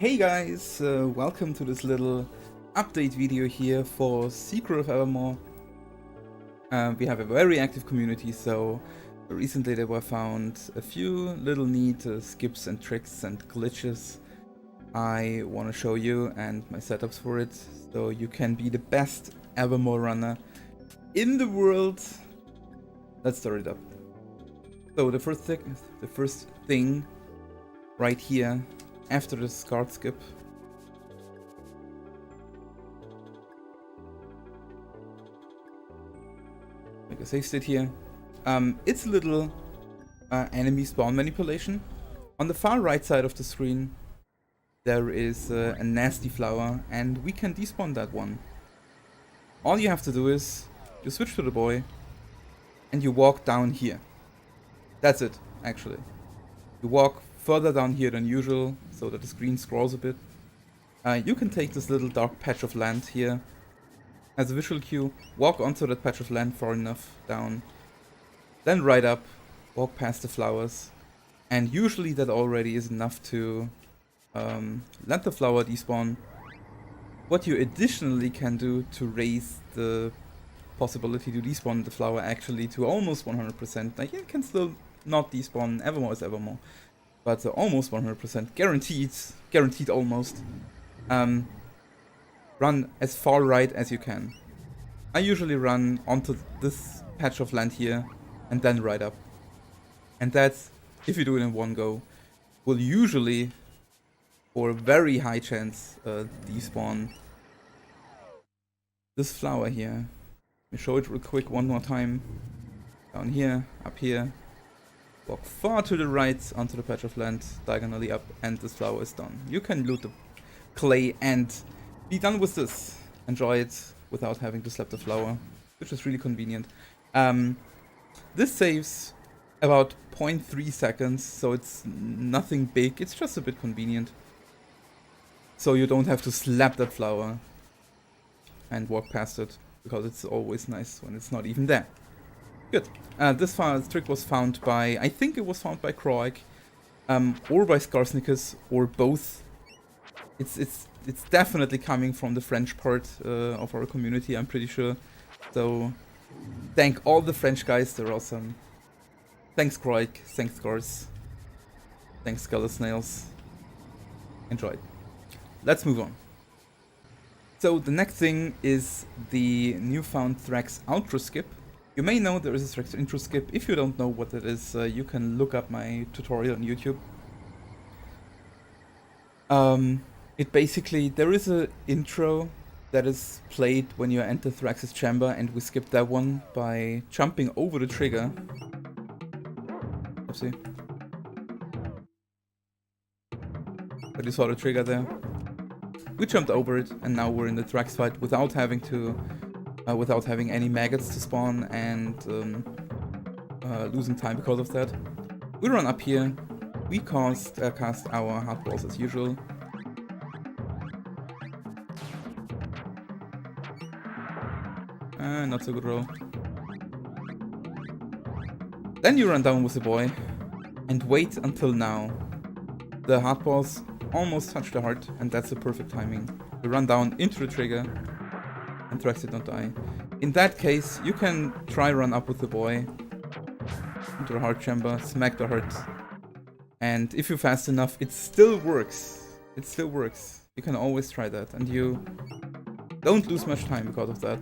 Hey guys, welcome to this little update video here for Secret of Evermore. We have a very active community, so recently there were found a few little neat skips and tricks and glitches I want to show you and my setups for it, so you can be the best Evermore runner in the world. Let's start it up. So the first thing right here after the guard skip, make a save state here. It's a little enemy spawn manipulation. On the far right side of the screen there is a nasty flower, and we can despawn that one. All you have to do is you switch to the boy and you walk down here. That's it, actually. You walk further down here than usual so that the screen scrolls a bit. You can take this little dark patch of land here as a visual cue, walk onto that patch of land far enough down, then right up, walk past the flowers, and usually that already is enough to let the flower despawn. What you additionally can do to raise the possibility to despawn the flower actually to almost 100%, like it can still not despawn, Evermore is Evermore, but almost 100%, guaranteed almost. Run as far right as you can. I usually run onto this patch of land here and then right up. And that's, if you do it in one go, will usually, for a very high chance, despawn this flower here. Let me show it real quick one more time. Down here, up here. Walk far to the right onto the patch of land, diagonally up, and this flower is done. You can loot the clay and be done with this. Enjoy it without having to slap the flower, which is really convenient. This saves about 0.3 seconds, so it's nothing big, it's just a bit convenient. So you don't have to slap that flower and walk past it, because it's always nice when it's not even there. Good. This trick was found by, I think it was found by Kroik, or by Skarsnikas, or both. It's definitely coming from the French part of our community, I'm pretty sure. So thank all the French guys, they're awesome. Thanks Kroik, thanks Skars, thanks Skull Snails. Enjoy. Let's move on. So the next thing is the newfound Thrax outro skip. You may know there is a Thrax intro skip. If you don't know what that is, you can look up my tutorial on YouTube. It basically, there is an intro that is played when you enter Thrax's chamber, and we skip that one by jumping over the trigger. Oopsie. But you saw the trigger there. We jumped over it, and now we're in the Thrax fight without having to, without having any maggots to spawn and losing time because of that. We run up here. We cast our hard balls as usual. Not so good roll. Then you run down with the boy and wait until now. The hard balls almost touch the heart, and that's the perfect timing. You run down into the trigger and Thrax did not die. In that case, you can try run up with the boy into the heart chamber, smack the heart, and if you're fast enough, it still works. It still works. You can always try that, and you don't lose much time because of that.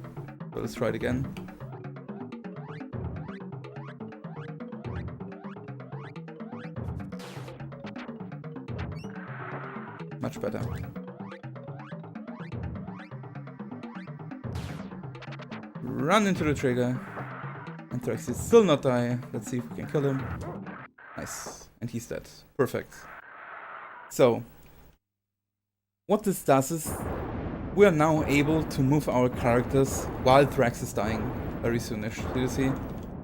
So let's try it again. Much better. Run into the trigger. And Thrax did still not die. Let's see if we can kill him. Nice. And he's dead. Perfect. So, what this does is we are now able to move our characters while Thrax is dying very soonish. Do you see?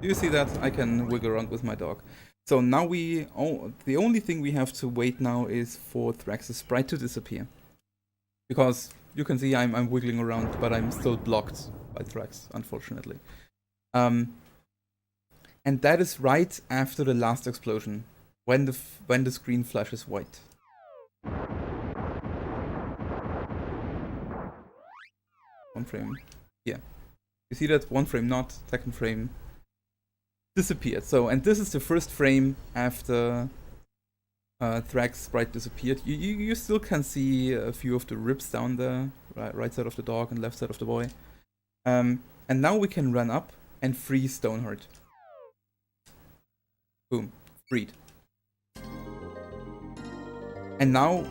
Do you see that? I can wiggle around with my dog. So now the only thing we have to wait now is for Thrax's sprite to disappear. Because you can see I'm wiggling around, but I'm still blocked by Thrax, unfortunately. And that is right after the last explosion, when the screen flashes white. 1 frame here. You see that? 1 frame not, 2nd frame disappeared. So, and this is the 1st frame after Thrax sprite disappeared. You still can see a few of the ribs down there, right side of the dog and left side of the boy. And now we can run up and free Stoneheart. Boom, freed. And now,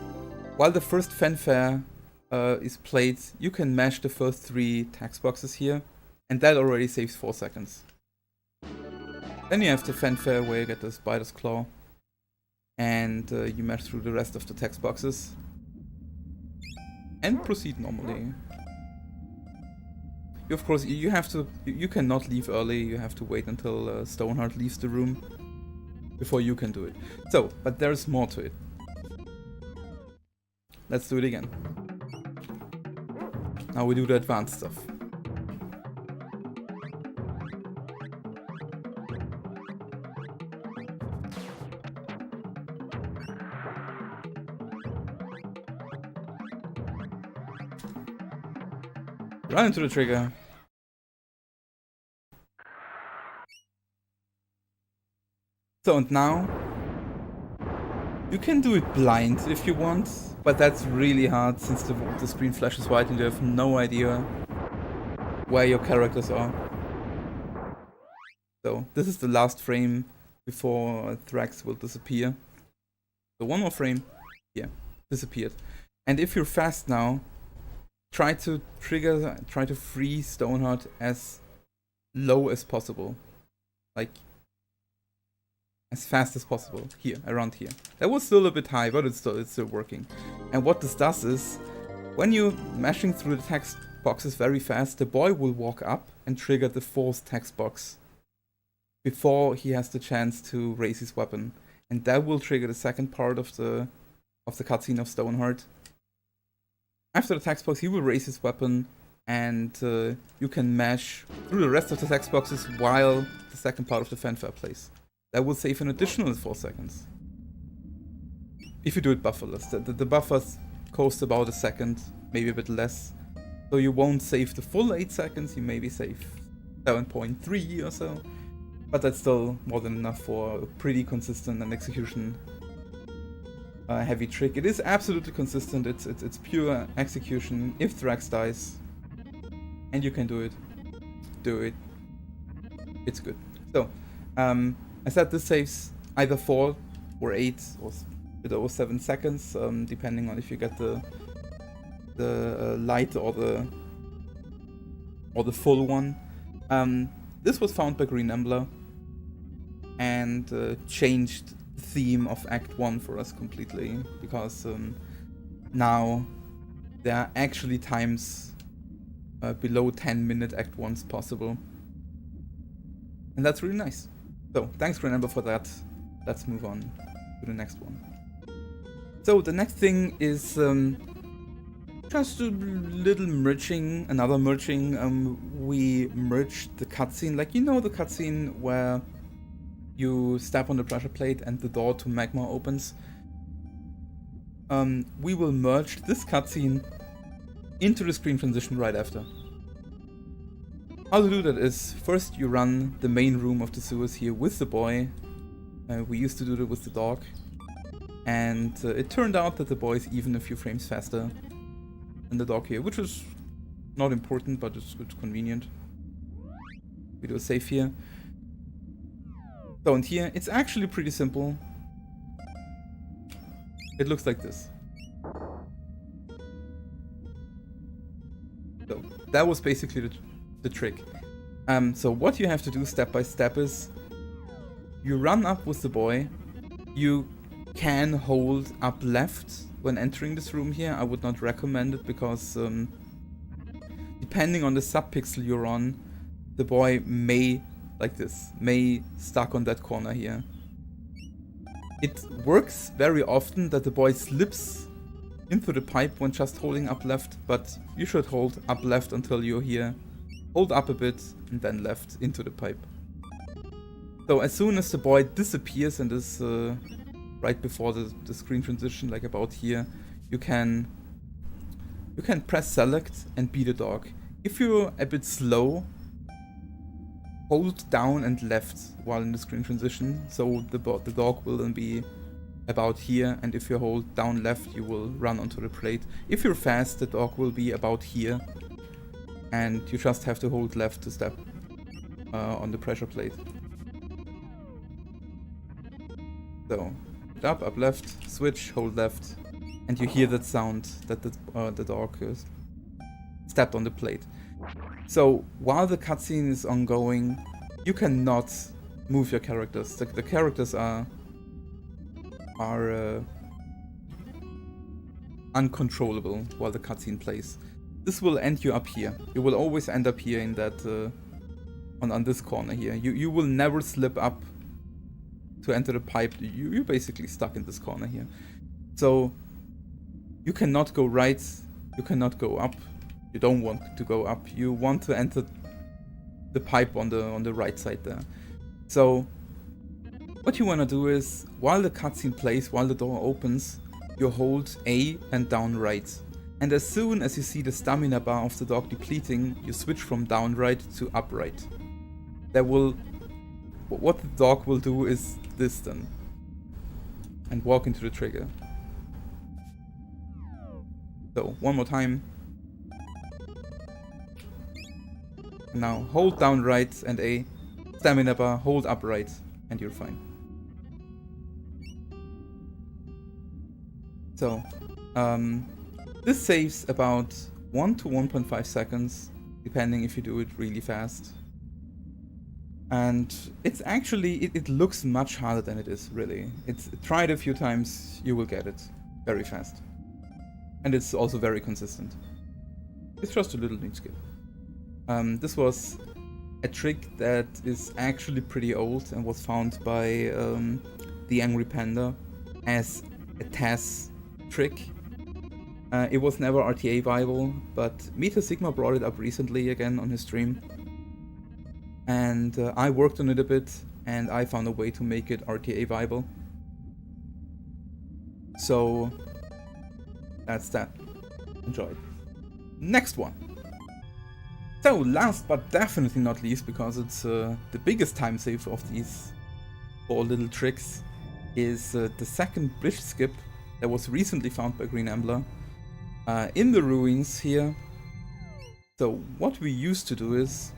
while the first fanfare is played, you can mash the first 3 text boxes here, and that already saves 4 seconds. Then you have the fanfare where you get the spider's claw, and you mash through the rest of the text boxes, and proceed normally. Of course, you have to. You cannot leave early. You have to wait until Stoneheart leaves the room before you can do it. So, but there's more to it. Let's do it again. Now we do the advanced stuff. Run into the trigger. So, and now you can do it blind if you want, but that's really hard since the screen flashes white and you have no idea where your characters are. So this is the last frame before Thrax will disappear. So 1 more frame, yeah, disappeared. And if you're fast now, try to free Stoneheart as low as possible. Like, as fast as possible. Here, around here. That was still a bit high, but it's still working. And what this does is, when you're mashing through the text boxes very fast, the boy will walk up and trigger the 4th text box before he has the chance to raise his weapon. And that will trigger the 2nd part of the cutscene of Stoneheart. After the text box, he will raise his weapon, and you can mash through the rest of the text boxes while the 2nd part of the fanfare plays. That will save an additional 4 seconds. If you do it bufferless. The buffers cost about 1 second, maybe a bit less. So you won't save the full 8 seconds, you maybe save 7.3 or so. But that's still more than enough for a pretty consistent and execution heavy trick. It is absolutely consistent, it's pure execution. If Thrax dies, and you can do it, it's good. So, I said this saves either 4 or 8 or a bit over 7 seconds, depending on if you get the light or the full one. This was found by Green Embler and changed the theme of Act 1 for us completely, because now there are actually times below 10-minute Act 1s possible. And that's really nice. So, thanks Green Embler for that. Let's move on to the next one. So, the next thing is just a little merging, another merging. We merged the cutscene, like, you know, the cutscene where you step on the pressure plate and the door to Magmar opens. We will merge this cutscene into the screen transition right after. How to do that is, first you run the main room of the sewers here with the boy. We used to do that with the dog. And it turned out that the boy is even a few frames faster than the dog here, which is not important, but it's convenient. We do a save here. So, and here, it's actually pretty simple. It looks like this. So, that was basically the trick. So what you have to do step by step is, you run up with the boy, you can hold up left when entering this room here. I would not recommend it because depending on the subpixel you're on, the boy may, like this, may stuck on that corner here. It works very often that the boy slips into the pipe when just holding up left, but you should hold up left until you're here. Hold up a bit and then left into the pipe. So as soon as the boy disappears and is right before the screen transition, like about here, you can press select and be the dog. If you're a bit slow, hold down and left while in the screen transition, so the dog will then be about here, and if you hold down left, you will run onto the plate. If you're fast, the dog will be about here, and you just have to hold left to step on the pressure plate. So, up left, switch, hold left, and you hear that sound that the dog stepped on the plate. So, while the cutscene is ongoing, you cannot move your characters. The characters are uncontrollable while the cutscene plays. This will end you up here. You will always end up here in that on this corner here. You will never slip up to enter the pipe. You're basically stuck in this corner here. So you cannot go right, you cannot go up. You don't want to go up. You want to enter the pipe on the right side there. So what you want to do is, while the cutscene plays, while the door opens, you hold A and down right. And as soon as you see the stamina bar of the dog depleting, you switch from down right to up right. What the dog will do is this then. And walk into the trigger. So, one more time. Now, hold down right and A, stamina bar, hold up right, and you're fine. So, this saves about 1 to 1.5 seconds, depending if you do it really fast. And it's actually, it looks much harder than it is, really. Try it a few times, you will get it very fast. And it's also very consistent. It's just a little neat skill. This was a trick that is actually pretty old and was found by the Angry Panda as a TAS trick. It was never RTA viable, but Sigma brought it up recently again on his stream. And I worked on it a bit, and I found a way to make it RTA viable. So that's that. Enjoy. Next one. So last but definitely not least, because it's the biggest time save of these 4 little tricks, is the second bridge skip that was recently found by Green Ambler in the ruins here. So what we used to do is,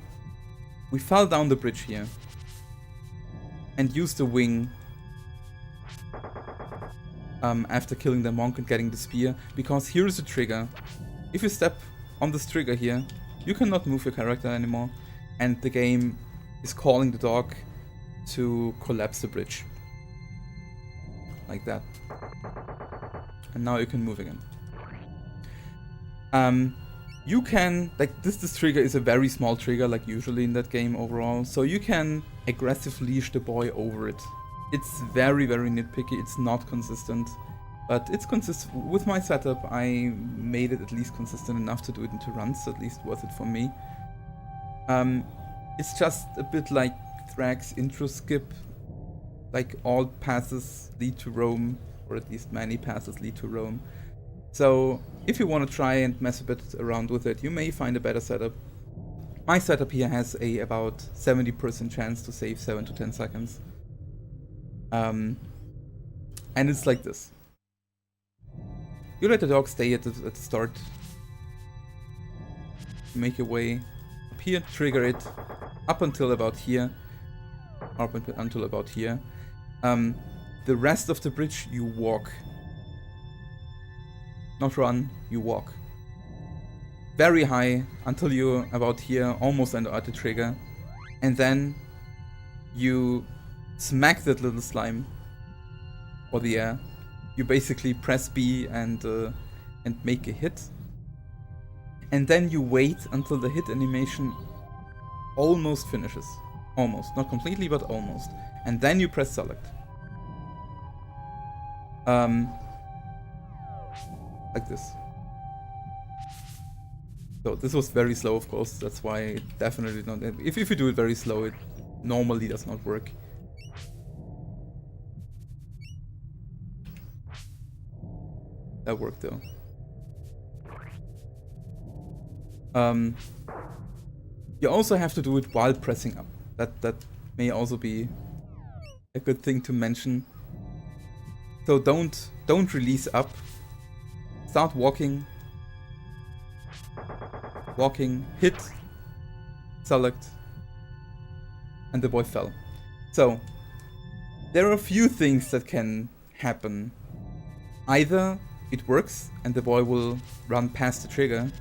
we fell down the bridge here and used the wing after killing the monk and getting the spear, because here is a trigger. If you step on this trigger here, you cannot move your character anymore, and the game is calling the dog to collapse the bridge. Like that. And now you can move again. You can, like, this trigger is a very small trigger, like usually in that game overall, so you can aggressive leash the boy over it. It's very, very nitpicky, it's not consistent, but it's consistent. With my setup, I made it at least consistent enough to do it into runs, at least worth it for me. It's just a bit like Thrax intro skip, like all passes lead to Rome, or at least many passes lead to Rome. So if you want to try and mess a bit around with it, you may find a better setup. My setup here has a about 70% chance to save 7 to 10 seconds. And it's like this. You let the dog stay at the start. You make your way up here, trigger it, up until about here. Up until about here. The rest of the bridge you walk. Not run, you walk. Very high until you're about here, almost at the trigger. And then you smack that little slime for the air. You basically press B and make a hit. And then you wait until the hit animation almost finishes. Almost. Not completely, but almost. And then you press select. Like this. So this was very slow, of course, that's why it definitely not... If you do it very slow, it normally does not work. That worked though. You also have to do it while pressing up. That may also be a good thing to mention. So don't release up. Start walking. Walking, hit, select, and the boy fell. So there are a few things that can happen. Either it works and the boy will run past the trigger,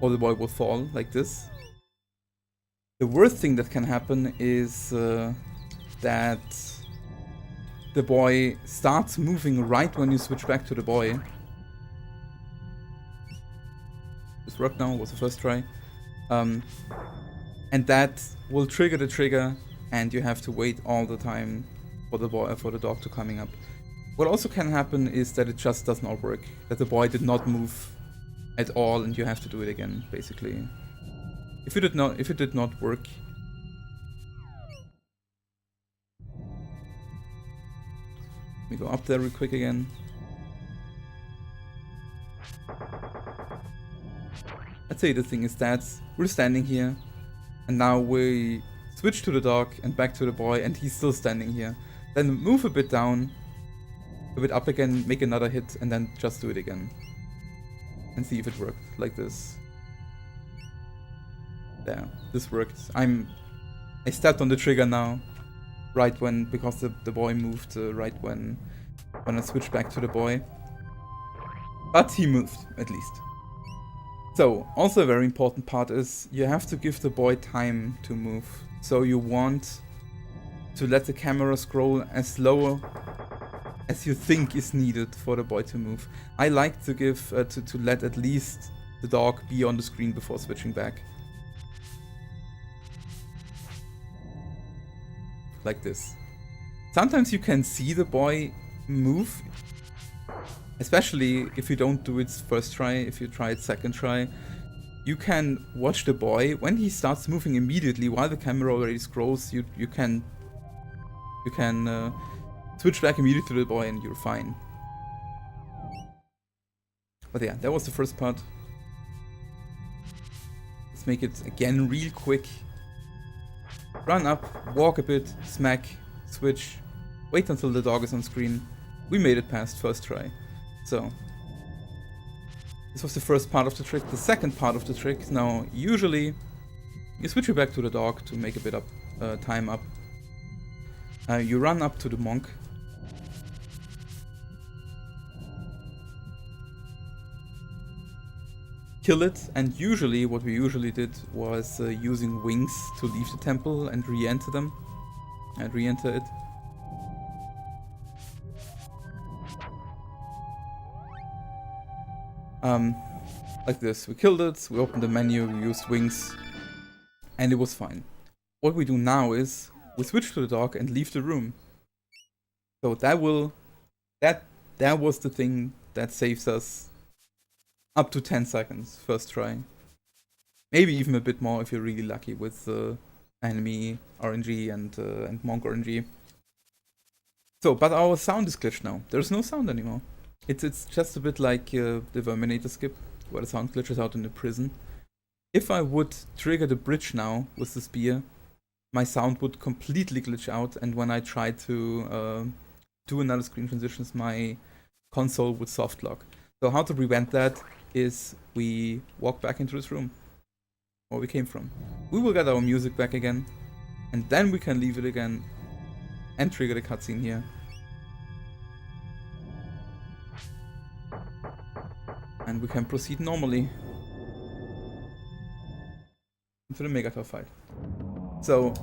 or the boy will fall like this. The worst thing that can happen is that the boy starts moving right when you switch back to the boy. This worked now, was the first try. And that will trigger the trigger, and you have to wait all the time for the dog to coming up. What also can happen is that it just does not work. That the boy did not move at all, and you have to do it again, basically. If it did not work, let me go up there real quick again. Let's say the thing is that we're standing here, and now we switch to the dog and back to the boy, and he's still standing here. Then move a bit down, a bit up again, make another hit, and then just do it again. And see if it worked, like this. There, this worked. I stepped on the trigger now, right when, because the boy moved right when I switched back to the boy. But he moved, at least. So, also a very important part is you have to give the boy time to move. So you want to let the camera scroll as slow as you think is needed for the boy to move. I like to give to let at least the dog be on the screen before switching back. Like this. Sometimes you can see the boy move, especially if you don't do it first try. If you try it second try, you can watch the boy when he starts moving immediately while the camera already scrolls. You can switch back immediately to the boy and you're fine. But yeah, that was the first part. Let's make it again real quick. Run up, walk a bit, smack, switch, wait until the dog is on screen. We made it past first try. So, this was the first part of the trick. The second part of the trick, now usually you switch it back to the dog to make a bit up time up. You run up to the monk. Kill it, and usually what we usually did was using wings to leave the temple and re-enter them. And re-enter it. Like this. We killed it, we opened the menu, we used wings, and it was fine. What we do now is we switch to the dog and leave the room. So that was the thing that saves us up to 10 seconds first try. Maybe even a bit more if you're really lucky with enemy RNG and monk RNG. So, but our sound is glitched now. There's no sound anymore. It's just a bit like the Verminator skip, where the sound glitches out in the prison. If I would trigger the bridge now with the spear, my sound would completely glitch out, and when I try to do another screen transitions, my console would soft lock. So how to prevent that is we walk back into this room, where we came from. We will get our music back again, and then we can leave it again and trigger the cutscene here. And we can proceed normally into the Megator fight. So,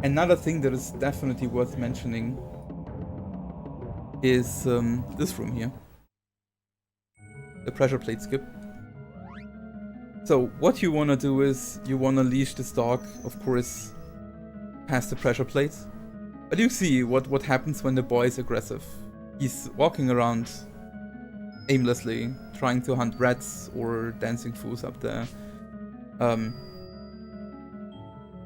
another thing that is definitely worth mentioning is this room here. The pressure plate skip. So, what you want to do is you want to leash this dog, of course, past the pressure plate. But you see what happens when the boy is aggressive. He's walking around aimlessly, trying to hunt rats or dancing fools up there. I'm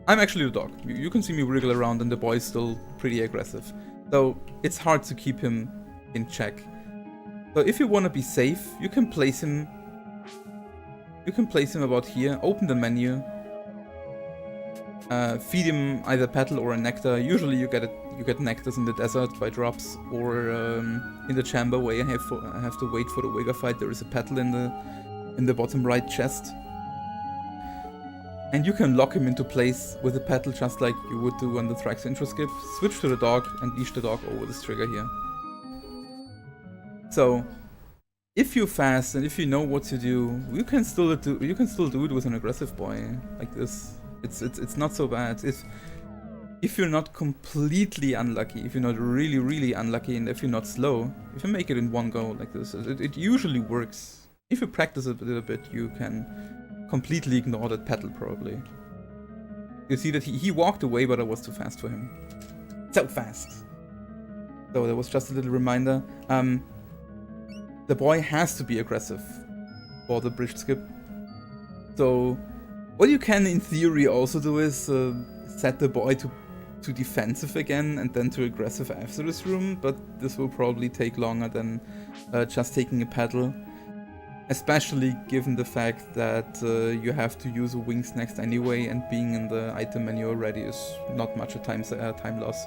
actually the dog. You can see me wriggle around and the boy is still pretty aggressive. So it's hard to keep him in check. So if you want to be safe, you can place him. You can place him about here. Open the menu. Feed him either petal or a nectar. Usually you get nectars in the desert by drops, or in the chamber where I have to wait for the Wigger fight. There is a petal in the bottom right chest. And you can lock him into place with a petal just like you would do on the Thrax intro skip. Switch to the dog and leash the dog over this trigger here. So, if you're fast and if you know what to do, you can still do it with an aggressive boy like this. It's not so bad. If you're not completely unlucky, if you're not really unlucky, and if you're not slow, if you make it in one go like this, it usually works. If you practice it a little bit, you can completely ignore that petal probably. You see that he walked away, but I was too fast for him. So fast. So that was just a little reminder. The boy has to be aggressive for the bridge skip. So what you can in theory also do is set the boy to defensive again and then to aggressive after this room, but this will probably take longer than just taking a petal. Especially given the fact that you have to use wings next anyway, and being in the item menu already is not much a time loss.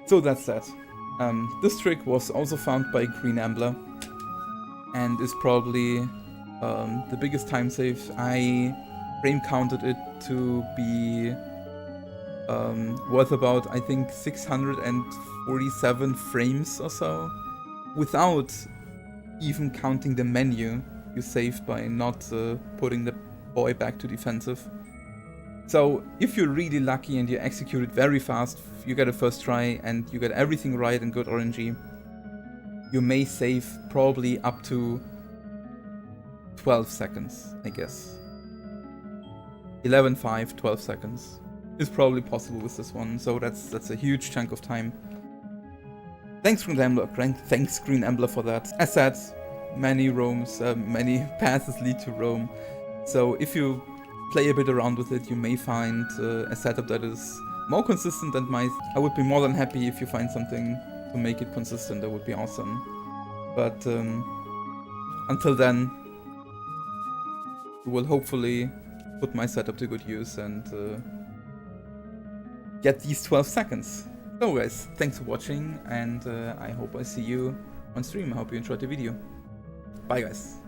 So that's that. This trick was also found by Green Ambler, and is probably the biggest time save. I frame counted it to be worth about, I think, 647 frames or so, without even counting the menu you saved by not putting the boy back to defensive. So if you're really lucky and you execute it very fast, you get a first try and you get everything right and good RNG, you may save probably up to 12 seconds, I guess. 11.5, 12 seconds is probably possible with this one, so that's a huge chunk of time. Thanks Green Ambler for that. As said, many paths lead to Rome. So if you play a bit around with it, you may find a setup that is more consistent than mine. I would be more than happy if you find something to make it consistent. That would be awesome. But until then, you will hopefully put my setup to good use and get these 12 seconds. So guys, thanks for watching, and I hope I see you on stream. I hope you enjoyed the video. Bye guys.